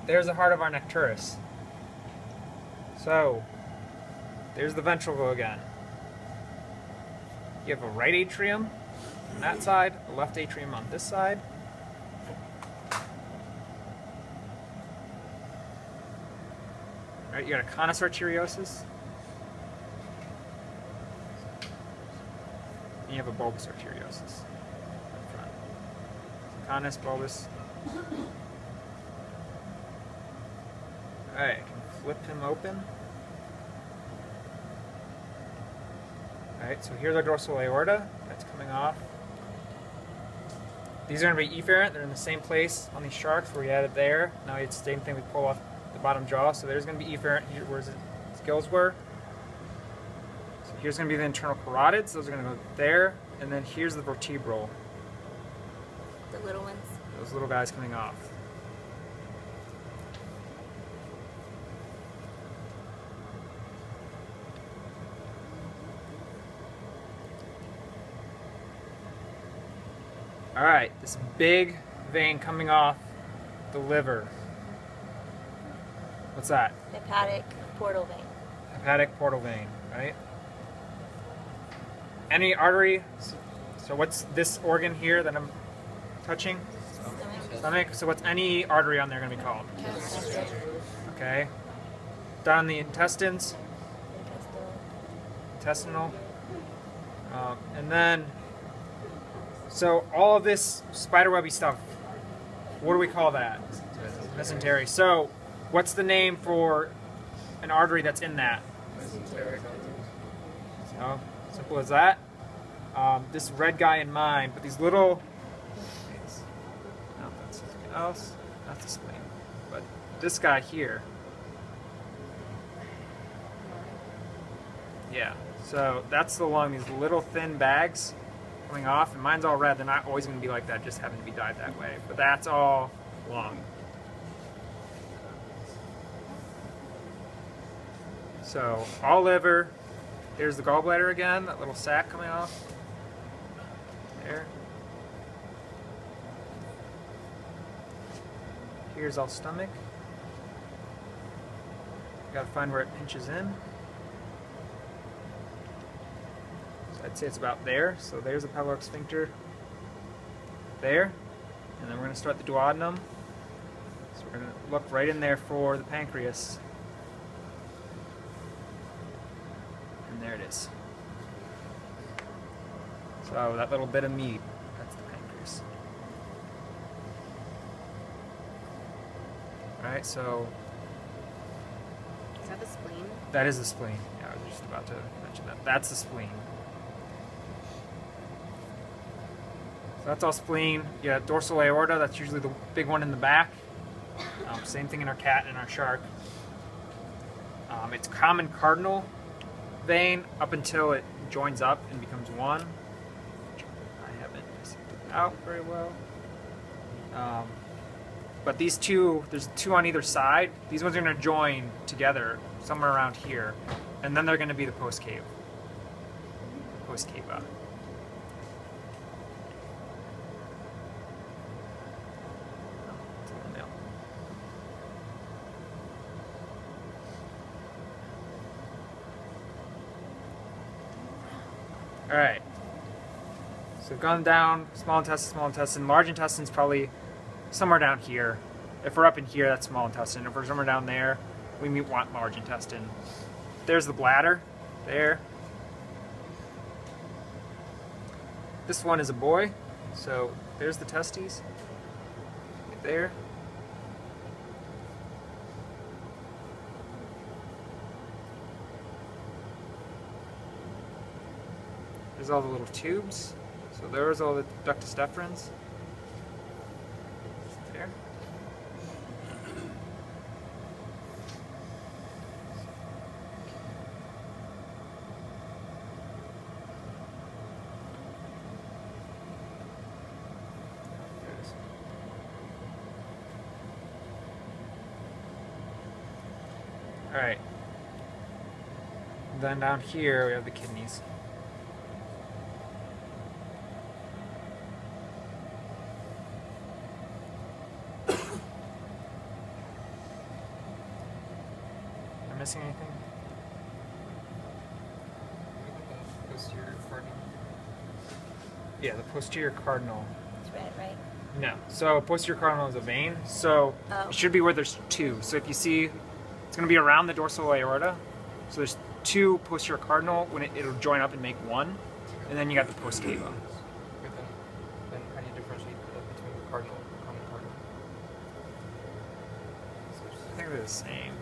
there's the heart of our Necturus. So, there's the ventricle again. You have a right atrium on that side, a left atrium on this side. Right, you got a conus arteriosus. And you have a bulbous arteriosus up front. Conus, bulbous. Alright, I can flip him open. Alright, so here's our dorsal aorta. That's coming off. These are going to be efferent. They're in the same place on these sharks where we had it there. Now it's the same thing, we pull off the bottom jaw. So there's going to be efferent here where the scales were. So here's going to be the internal carotids. Those are going to go there. And then here's the vertebral. The little ones. Those little guys coming off. Alright, this big vein coming off the liver. What's that? Hepatic portal vein. Hepatic portal vein, right? Any artery, so what's this organ here that I'm touching? Stomach. So what's any artery on there going to be called? Okay. Down the intestines? Intestinal. And then, so all of this spiderwebby stuff, what do we call that? Mesentery. So what's the name for an artery that's in that? So simple as that. This red guy in mind, but these little, no, that's something else, not the spleen, but this guy here. Yeah, so that's the lung, these little thin bags coming off, and mine's all red. They're not always going to be like that, just happen to be dyed that way. But that's all lung. So, all liver. Here's the gallbladder again, that little sac coming off. There. Here's all stomach. Gotta find where it pinches in. I'd say it's about there. So there's the pyloric sphincter there. And then we're going to start the duodenum. So we're going to look right in there for the pancreas. And there it is. So that little bit of meat, that's the pancreas. Alright, so... Is that the spleen? That is the spleen. Yeah, I was just about to mention that. That's the spleen. That's all spleen. Yeah, dorsal aorta, that's usually the big one in the back. Same thing in our cat and our shark. It's common cardinal vein up until it joins up and becomes one. I haven't figured out very well. But these two, there's two on either side. These ones are going to join together somewhere around here. And then they're going to be the postcave. Postcava. Alright, so we've gone down, small intestine, large intestine's probably somewhere down here. If we're up in here, that's small intestine. If we're somewhere down there, we want large intestine. There's the bladder, there. This one is a boy, so there's the testes, right there. There's all the little tubes. So there's all the ductus deferens. There. Alright. Then down here we have the kidneys. I missing anything? Posterior cardinal. Yeah, the posterior cardinal. It's red, right? No. So posterior cardinal is a vein. So Oh. it should be where there's two. So if you see, it's going to be around the dorsal aorta. So there's two posterior cardinal. When it'll join up and make one, and then you got the post cava. But then how do you differentiate between the cardinal and common cardinal? I think they're the same.